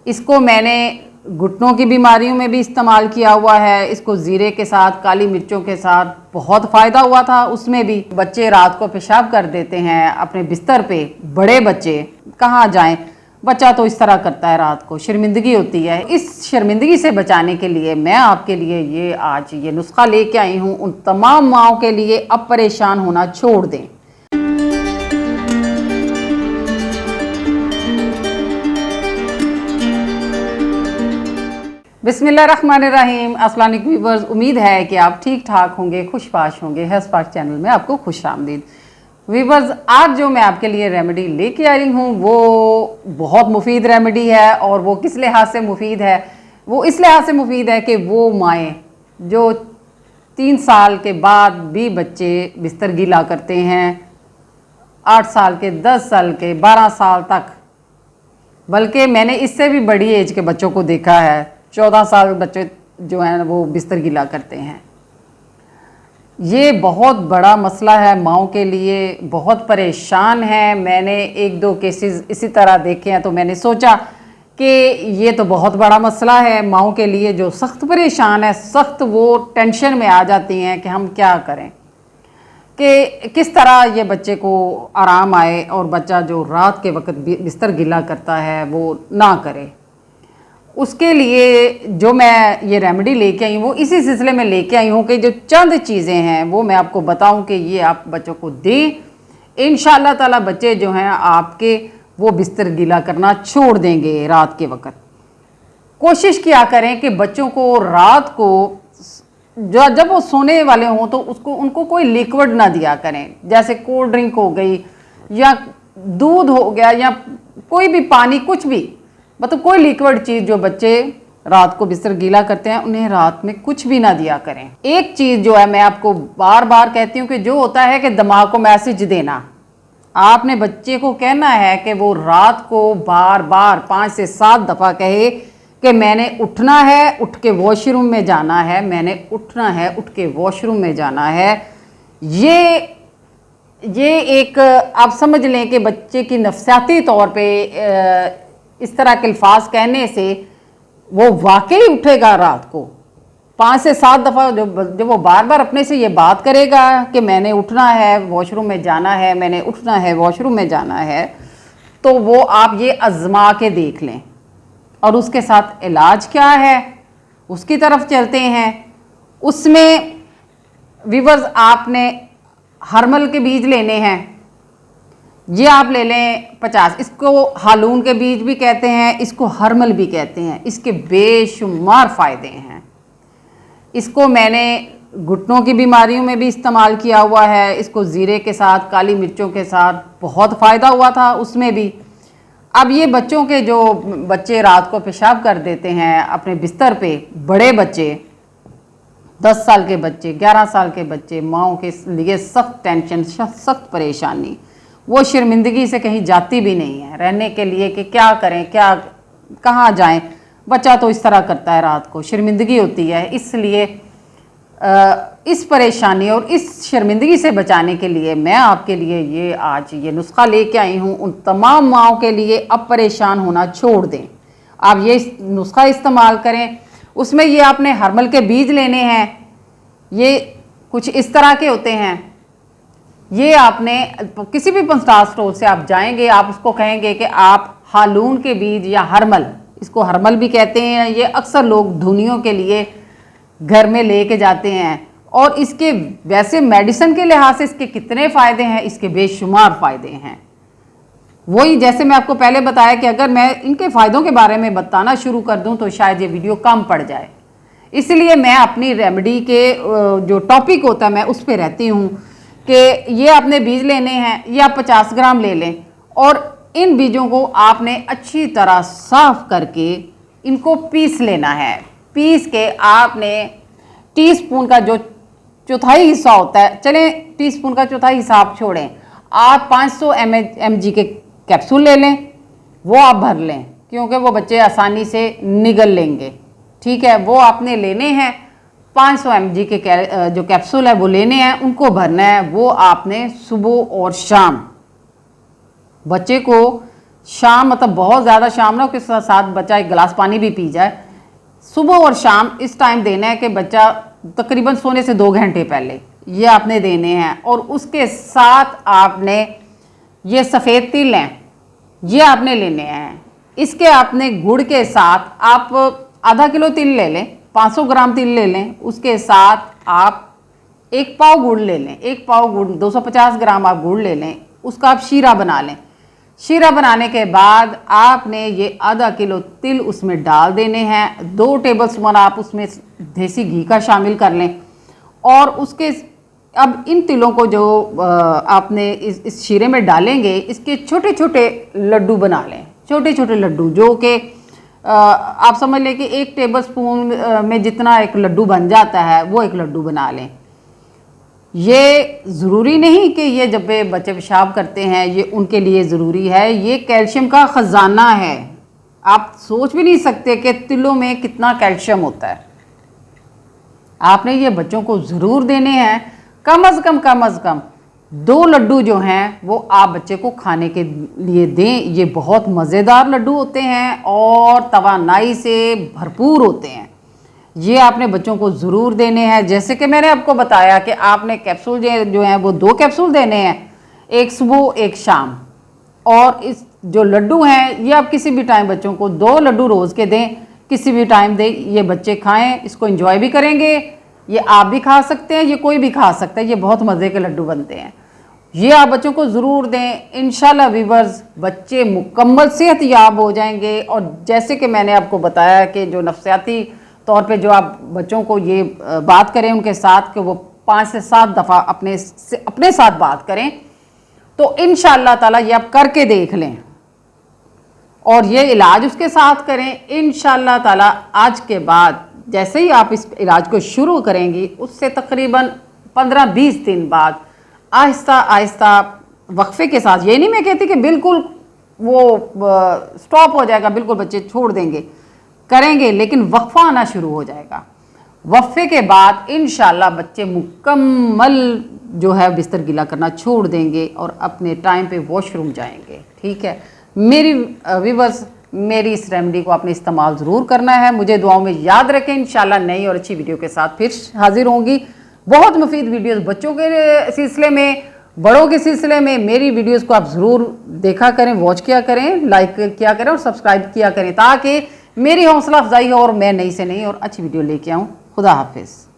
इसको मैंने घुटनों की बीमारियों में भी इस्तेमाल किया हुआ है। इसको ज़ीरे के साथ, काली मिर्चों के साथ बहुत फ़ायदा हुआ था। उसमें भी बच्चे रात को पेशाब कर देते हैं अपने बिस्तर पे, बड़े बच्चे कहाँ जाएं, बच्चा तो इस तरह करता है, रात को शर्मिंदगी होती है। इस शर्मिंदगी से बचाने के लिए मैं आपके लिए ये आज ये नुस्खा लेके आई हूँ उन तमाम माओं के लिए, अब परेशान होना छोड़ दें। बिस्मिल्लाहिर्रहमानिर्रहीम। अस्सलाम वालेकुम व्यूअर्स, उम्मीद है कि आप ठीक ठाक होंगे, खुशबाश होंगे। हसपाक चैनल में आपको खुश आमदीद। व्यूअर्स, आज जो मैं आपके लिए रेमेडी लेके आई हूँ वो बहुत मुफीद रेमेडी है। और वो किस लिहाज से मुफीद है? वो इस लिहाज से मुफीद है कि वो माएँ जो 3 साल के बाद भी बच्चे बिस्तर गीला करते हैं, 8 साल के, 10 साल के, 12 साल तक, बल्कि मैंने इससे भी बड़ी एज के बच्चों को देखा है, 14 साल बच्चे जो हैं वो बिस्तर गीला करते हैं। ये बहुत बड़ा मसला है माओं के लिए, बहुत परेशान हैं। मैंने 1-2 केसेस इसी तरह देखे हैं, तो मैंने सोचा कि ये तो बहुत बड़ा मसला है माओं के लिए, जो सख्त परेशान है, सख्त वो टेंशन में आ जाती हैं कि हम क्या करें, कि किस तरह ये बच्चे को आराम आए और बच्चा जो रात के वक्त बिस्तर गीला करता है वो ना करे। उसके लिए जो मैं ये रेमेडी लेके आई हूँ वो इसी सिलसिले में लेके आई हूँ कि जो चंद चीज़ें हैं वो मैं आपको बताऊँ कि ये आप बच्चों को दें। इंशाअल्लाह ताला बच्चे जो हैं आपके वो बिस्तर गीला करना छोड़ देंगे रात के वक्त। कोशिश किया करें कि बच्चों को रात को जब वो सोने वाले हों तो उनको कोई लिक्विड ना दिया करें, जैसे कोल्ड ड्रिंक हो गई या दूध हो गया या कोई भी पानी, कुछ भी, मतलब कोई लिक्विड चीज़ जो बच्चे रात को बिस्तर गीला करते हैं उन्हें रात में कुछ भी ना दिया करें। एक चीज़ जो है मैं आपको बार बार कहती हूँ कि जो होता है कि दिमाग को मैसेज देना, आपने बच्चे को कहना है कि वो रात को बार बार 5 से 7 दफ़ा कहे कि मैंने उठना है, उठ के वॉशरूम में जाना है, मैंने उठना है, उठ के वॉशरूम में जाना है। ये एक आप समझ लें कि बच्चे की नफसियाती तौर पे इस तरह के अल्फाज कहने से वो वाकई उठेगा रात को 5 से 7 दफ़ा। जब वो बार बार अपने से ये बात करेगा कि मैंने उठना है, वॉशरूम में जाना है, मैंने उठना है, वॉशरूम में जाना है, तो वो आप ये आजमा के देख लें। और उसके साथ इलाज क्या है उसकी तरफ चलते हैं। उसमें व्यूअर्स आपने हरमल के बीज लेने हैं, ये आप ले लें 50। इसको हालून के बीज भी कहते हैं, इसको हरमल भी कहते हैं। इसके बेशुमार फ़ायदे हैं। इसको मैंने घुटनों की बीमारियों में भी इस्तेमाल किया हुआ है। इसको ज़ीरे के साथ, काली मिर्चों के साथ बहुत फ़ायदा हुआ था उसमें भी। अब ये बच्चों के जो बच्चे रात को पेशाब कर देते हैं अपने बिस्तर पे, बड़े बच्चे, 10 साल के बच्चे, 11 साल के बच्चे, माओं के लिए सख्त टेंशन, सख्त परेशानी, वो शर्मिंदगी से कहीं जाती भी नहीं है रहने के लिए कि क्या करें, क्या कहाँ जाएं, बच्चा तो इस तरह करता है, रात को शर्मिंदगी होती है। इसलिए इस परेशानी और इस शर्मिंदगी से बचाने के लिए मैं आपके लिए ये आज ये नुस्खा लेके आई हूँ उन तमाम माओं के लिए, अब परेशान होना छोड़ दें। आप ये नुस्खा इस्तेमाल करें। उसमें ये आपने हरमल के बीज लेने हैं, ये कुछ इस तरह के होते हैं। ये आपने किसी भी पंस्टार स्टोर से आप जाएंगे, आप उसको कहेंगे कि आप हालून के बीज या हरमल, इसको हरमल भी कहते हैं, ये अक्सर लोग धुनियों के लिए घर में लेके जाते हैं। और इसके वैसे मेडिसिन के लिहाज से इसके कितने फ़ायदे हैं, इसके बेशुमार फ़ायदे हैं। वही जैसे मैं आपको पहले बताया कि अगर मैं इनके फ़ायदों के बारे में बताना शुरू कर दूं तो शायद ये वीडियो कम पड़ जाए, इसलिए मैं अपनी रेमेडी के जो टॉपिक होता है मैं उस पर रहती हूँ कि ये आपने बीज लेने हैं, ये आप 50 ग्राम ले लें और इन बीजों को आपने अच्छी तरह साफ करके इनको पीस लेना है। पीस के आपने टीस्पून का जो चौथाई हिस्सा होता है, चलें टीस्पून का चौथाई हिस्सा आप छोड़ें, आप 500 mg के कैप्सूल ले लें, वो आप भर लें क्योंकि वो बच्चे आसानी से निगल लेंगे। ठीक है, वो आपने लेने हैं 500 mg के जो कैप्सूल है वो लेने हैं, उनको भरना है। वो आपने सुबह और शाम बच्चे को शाम मतलब बहुत ज़्यादा शाम ना, उसके साथ बच्चा एक गिलास पानी भी पी जाए। सुबह और शाम इस टाइम देना है कि बच्चा तकरीबन सोने से 2 घंटे पहले ये आपने देने हैं। और उसके साथ आपने ये सफ़ेद तिल हैं, ये आपने लेने हैं। इसके आपने गुड़ के साथ आप आधा किलो तिल ले लें, 500 ग्राम तिल ले लें, उसके साथ आप 1 पाव गुड़ ले लें, 1 पाव गुड़ 250 ग्राम आप गुड़ ले लें, उसका आप शीरा बना लें। शीरा बनाने के बाद आपने ये आधा किलो तिल उसमें डाल देने हैं। 2 टेबलस्पून आप उसमें देसी घी का शामिल कर लें। और उसके अब इन तिलों को जो आपने इस शीरे में डालेंगे, इसके छोटे छोटे लड्डू बना लें, छोटे छोटे लड्डू, जो कि आप समझ लें कि 1 टेबलस्पून में जितना एक लड्डू बन जाता है, वो एक लड्डू बना लें। ये ज़रूरी नहीं कि ये जब बच्चे पेशाब करते हैं ये उनके लिए ज़रूरी है, ये कैल्शियम का ख़जाना है। आप सोच भी नहीं सकते कि तिलों में कितना कैल्शियम होता है। आपने ये बच्चों को ज़रूर देने हैं। कम से कम 2 लड्डू जो हैं वो आप बच्चे को खाने के लिए दें। ये बहुत मज़ेदार लड्डू होते हैं और तवानाई से भरपूर होते हैं। ये आपने बच्चों को ज़रूर देने हैं। जैसे कि मैंने आपको बताया कि आपने कैप्सूल जो हैं वो 2 कैप्सूल देने हैं, एक सुबह एक शाम। और इस जो लड्डू हैं ये आप किसी भी टाइम बच्चों को 2 लड्डू रोज़ के दें, किसी भी टाइम दें, ये बच्चे खाएं, इसको एंजॉय भी करेंगे। ये आप भी खा सकते हैं, ये कोई भी खा सकता है, ये बहुत मज़े के लड्डू बनते हैं। ये आप बच्चों को ज़रूर दें। इंशाल्लाह वीवर्स, बच्चे मुकम्मल सेहतयाब हो जाएंगे। और जैसे कि मैंने आपको बताया कि जो नफ्सियाती तौर पे जो आप बच्चों को ये बात करें उनके साथ कि वो 5 से 7 दफ़ा अपने साथ बात करें, तो इंशाअल्लाह ताला ये आप करके देख लें और ये इलाज उसके साथ करें। इंशाअल्लाह ताला आज के बाद जैसे ही आप इस इलाज को शुरू करेंगी, उससे तकरीबन 15-20 दिन बाद आहिस्ता आहिस्ता वक्फे के साथ, ये नहीं मैं कहती कि बिल्कुल वो स्टॉप हो जाएगा, बिल्कुल बच्चे छोड़ देंगे, करेंगे, लेकिन वक्फा आना शुरू हो जाएगा। वक्फे के बाद इंशाल्लाह बच्चे मुकम्मल जो है बिस्तर गीला करना छोड़ देंगे और अपने टाइम पे वॉशरूम जाएंगे। ठीक है मेरी व्यूअर्स, मेरी इस रेमेडी को आपने इस्तेमाल ज़रूर करना है। मुझे दुआओं में याद रखें। इंशाल्लाह नई और अच्छी वीडियो के साथ फिर हाजिर होंगी। बहुत मुफीद वीडियोस बच्चों के सिलसिले में, बड़ों के सिलसिले में मेरी वीडियोस को आप ज़रूर देखा करें, वॉच किया करें, लाइक किया करें और सब्सक्राइब किया करें, ताकि मेरी हौसला अफजाई हो और मैं नई से नई और अच्छी वीडियो लेके आऊँ। खुदा हाफिज़।